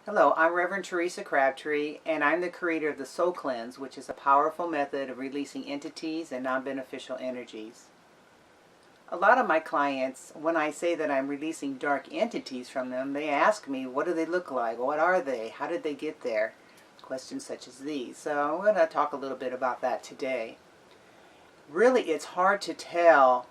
Hello, I'm Reverend Theresa Crabtree, and I'm the creator of the SoulCleanse, which is a powerful method of releasing entities and non-beneficial energies. A lot of my clients, when I say that I'm releasing dark entities from them, they ask me, what do they look like? What are they? How did they get there? Questions such as these. So I'm going to talk a little bit about that today. Really, it's hard to tell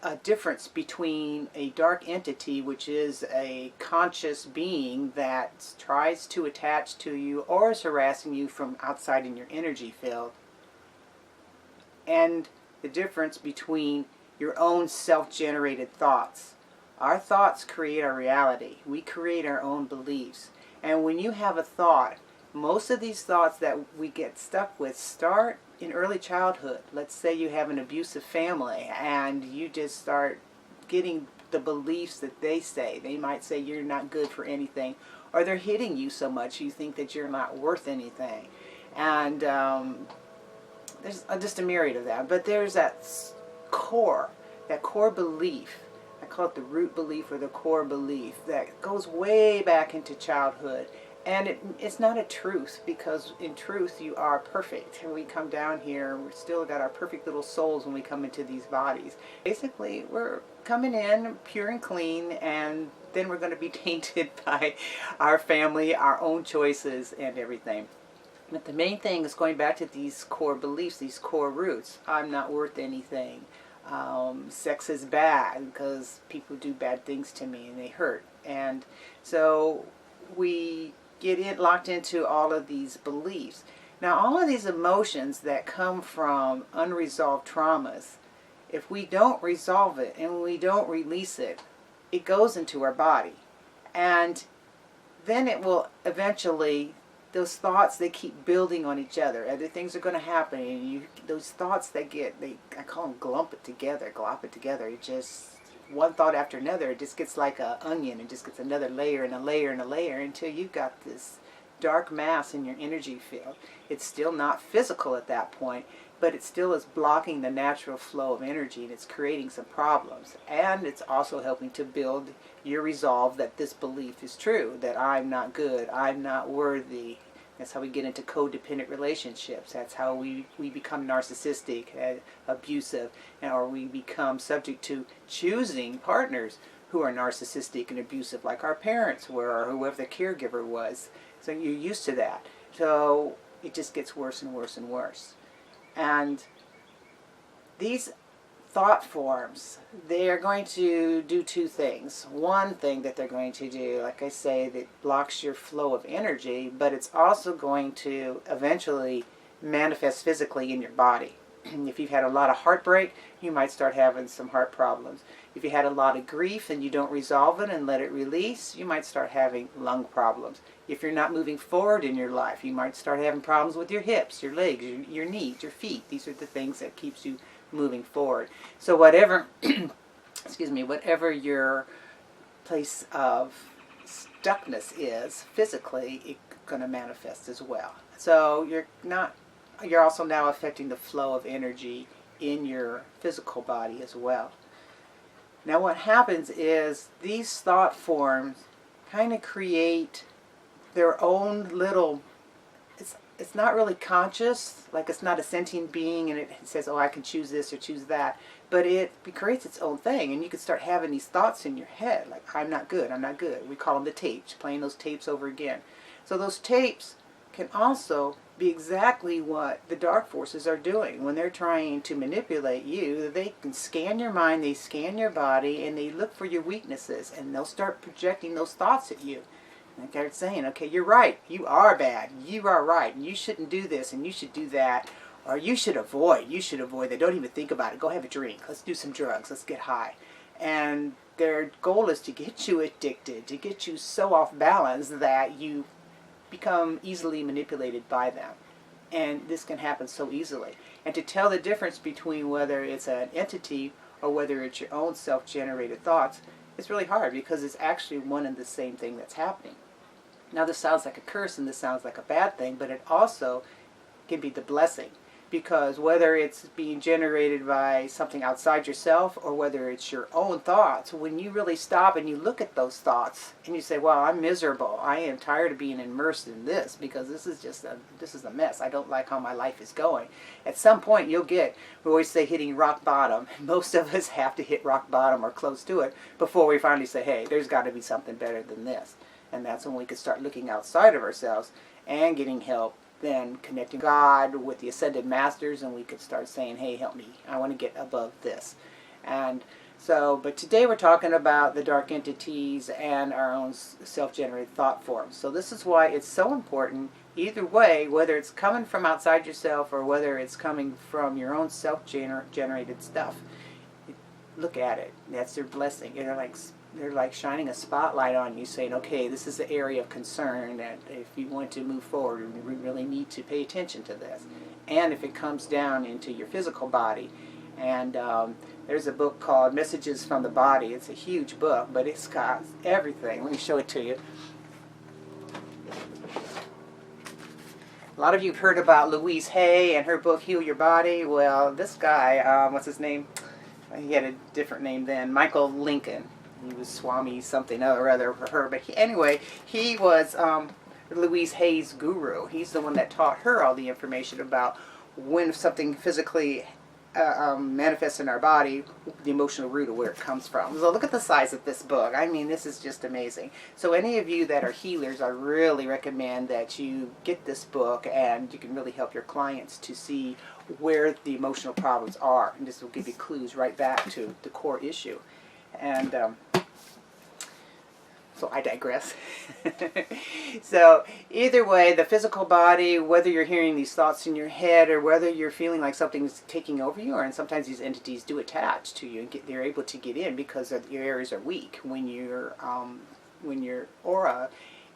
a difference between a dark entity, which is a conscious being that tries to attach to you or is harassing you from outside in your energy field, and the difference between your own self-generated thoughts. Our thoughts create our reality. We create our own beliefs. And when you have a thought, most of these thoughts that we get stuck with start in early childhood. Let's say you have an abusive family and you just start getting the beliefs that they say. They might say you're not good for anything, or they're hitting you so much you think that you're not worth anything. And there's just a myriad of that. But there's that core belief. I call it the root belief or the core belief that goes way back into childhood. And it's not a truth, because in truth you are perfect. And we come down here, we've still got our perfect little souls when we come into these bodies. Basically, we're coming in pure and clean, and then we're going to be tainted by our family, our own choices, and everything. But the main thing is going back to these core beliefs, these core roots. I'm not worth anything. Sex is bad because people do bad things to me and they hurt. And so we get locked into all of these beliefs. Now, all of these emotions that come from unresolved traumas, if we don't resolve it and we don't release it, it goes into our body. And then it will eventually, those thoughts, they keep building on each other. Other things are going to happen, and those thoughts that I call them glop it together. It just, one thought after another, it just gets like an onion. It just gets another layer and a layer and a layer until you've got this dark mass in your energy field. It's still not physical at that point, but it still is blocking the natural flow of energy, and it's creating some problems. And it's also helping to build your resolve that this belief is true, that I'm not good, I'm not worthy. That's how we get into codependent relationships. That's how we become narcissistic, abusive, or we become subject to choosing partners who are narcissistic and abusive, like our parents were, or whoever the caregiver was. So you're used to that. So it just gets worse and worse and worse. And these thought forms, they are going to do two things. One thing that they're going to do, like I say, that blocks your flow of energy, but it's also going to eventually manifest physically in your body. If you've had a lot of heartbreak, you might start having some heart problems. If you had a lot of grief and you don't resolve it and let it release, you might start having lung problems. If you're not moving forward in your life, you might start having problems with your hips, your legs, your knees, your feet. These are the things that keeps you moving forward. So whatever, whatever your place of stuckness is physically, it's going to manifest as well. So you're also now affecting the flow of energy in your physical body as well. Now what happens is these thought forms kind of create their own little, it's not really conscious, like it's not a sentient being and it says, oh, I can choose this or choose that, but it creates its own thing, and you can start having these thoughts in your head, like, I'm not good, I'm not good. We call them the tapes, playing those tapes over again. So those tapes can also be exactly what the dark forces are doing. When they're trying to manipulate you, they can scan your mind, they scan your body, and they look for your weaknesses, and they'll start projecting those thoughts at you. Like they're saying, okay, you're right, you are bad, you are right, and you shouldn't do this, and you should do that, or you should avoid that. Don't even think about it. Go have a drink. Let's do some drugs. Let's get high. And their goal is to get you addicted, to get you so off balance that you become easily manipulated by them. And this can happen so easily. And to tell the difference between whether it's an entity or whether it's your own self-generated thoughts, it's really hard, because it's actually one and the same thing that's happening. Now this sounds like a curse and this sounds like a bad thing, but it also can be the blessing. Because whether it's being generated by something outside yourself or whether it's your own thoughts, when you really stop and you look at those thoughts and you say, well, I'm miserable. I am tired of being immersed in this because this is a mess. I don't like how my life is going. At some point you'll get, we always say hitting rock bottom. Most of us have to hit rock bottom or close to it before we finally say, hey, there's got to be something better than this. And that's when we can start looking outside of ourselves and getting help, then connecting God with the ascended masters, and we could start saying, hey, help me, I want to get above this. And so, but today we're talking about the dark entities and our own self-generated thought forms. So this is why it's so important, either way, whether it's coming from outside yourself or whether it's coming from your own self-generated stuff, look at it. That's their blessing. They're like shining a spotlight on you, saying, okay, this is the area of concern, that if you want to move forward, we really need to pay attention to this. And if it comes down into your physical body, and there's a book called Messages from the Body. It's a huge book, but it's got everything. Let me show it to you. A lot of you have heard about Louise Hay and her book, Heal Your Body. Well, this guy, what's his name? He had a different name then, Michael Lincoln. He was Swami something or other for her. But anyway, he was Louise Hay's guru. He's the one that taught her all the information about when something physically manifests in our body, the emotional root of where it comes from. So look at the size of this book. I mean, this is just amazing. So any of you that are healers, I really recommend that you get this book, and you can really help your clients to see where the emotional problems are. And this will give you clues right back to the core issue. And so I digress. So either way, the physical body, whether you're hearing these thoughts in your head or whether you're feeling like something's taking over you, and sometimes these entities do attach to you and they're able to get in because your areas are weak. When your aura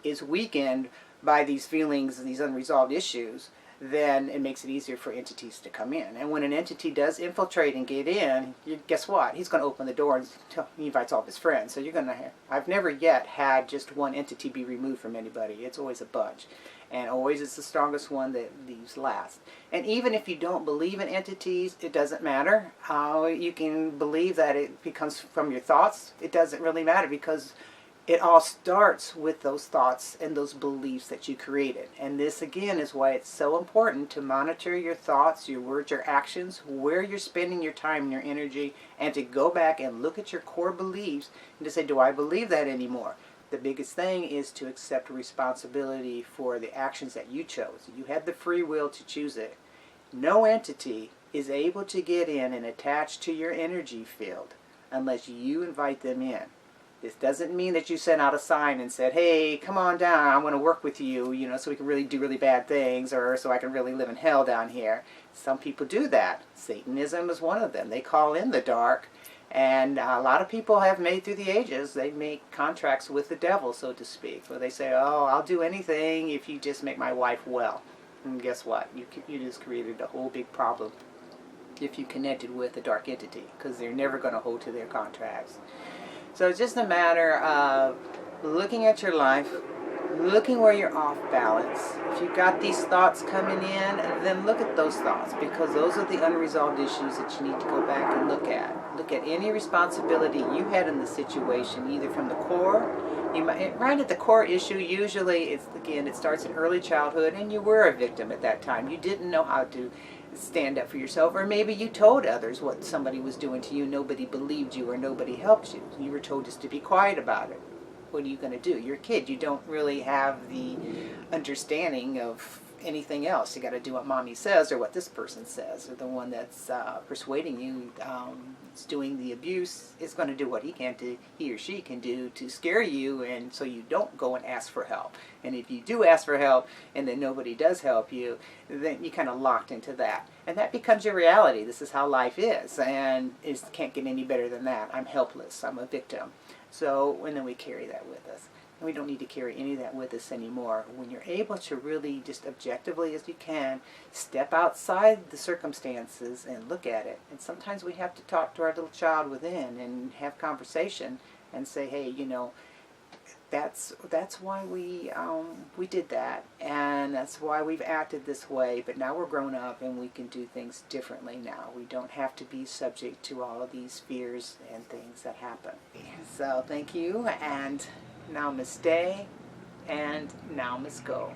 is weakened by these feelings and these unresolved issues, then it makes it easier for entities to come in. And when an entity does infiltrate and get in, guess what? He's going to open the door and he invites all of his friends. So you're going to have, I've never yet had just one entity be removed from anybody. It's always a bunch. And always it's the strongest one that leaves last. And even if you don't believe in entities, it doesn't matter. You can believe that it becomes from your thoughts. It doesn't really matter because it all starts with those thoughts and those beliefs that you created. And this, again, is why it's so important to monitor your thoughts, your words, your actions, where you're spending your time and your energy, and to go back and look at your core beliefs and to say, do I believe that anymore? The biggest thing is to accept responsibility for the actions that you chose. You had the free will to choose it. No entity is able to get in and attach to your energy field unless you invite them in. This doesn't mean that you sent out a sign and said, hey, come on down, I want to work with you, so we can really do really bad things, or so I can really live in hell down here. Some people do that. Satanism is one of them. They call in the dark, and a lot of people have made through the ages, they make contracts with the devil, so to speak, where they say, oh, I'll do anything if you just make my wife well. And guess what? You just created a whole big problem if you connected with a dark entity, because they're never going to hold to their contracts. So it's just a matter of looking at your life, looking where you're off balance. If you've got these thoughts coming in, then look at those thoughts, because those are the unresolved issues that you need to go back and look at. Look at any responsibility you had in the situation, either from the core. Right at the core issue, usually, it starts in early childhood, and you were a victim at that time. You didn't know how to stand up for yourself, or maybe you told others what somebody was doing to you. Nobody believed you, or nobody helped you. You were told just to be quiet about it. What are you going to do? You're a kid. You don't really have the understanding of anything else. You got to do what mommy says or what this person says, or the one that's persuading you is doing the abuse is going to do what he or she can do to scare you, and so you don't go and ask for help. And if you do ask for help and then nobody does help you, then you kind of locked into that, and that becomes your reality. This is how life is, and it can't get any better than that. I'm helpless. I'm a victim. So, and then we carry that with us. And we don't need to carry any of that with us anymore. When you're able to really, just objectively as you can, step outside the circumstances and look at it. And sometimes we have to talk to our little child within and have conversation and say, hey, that's why we did that, and that's why we've acted this way. But now we're grown up and we can do things differently now. We don't have to be subject to all of these fears and things that happen. So thank you, and namaste, and now must go.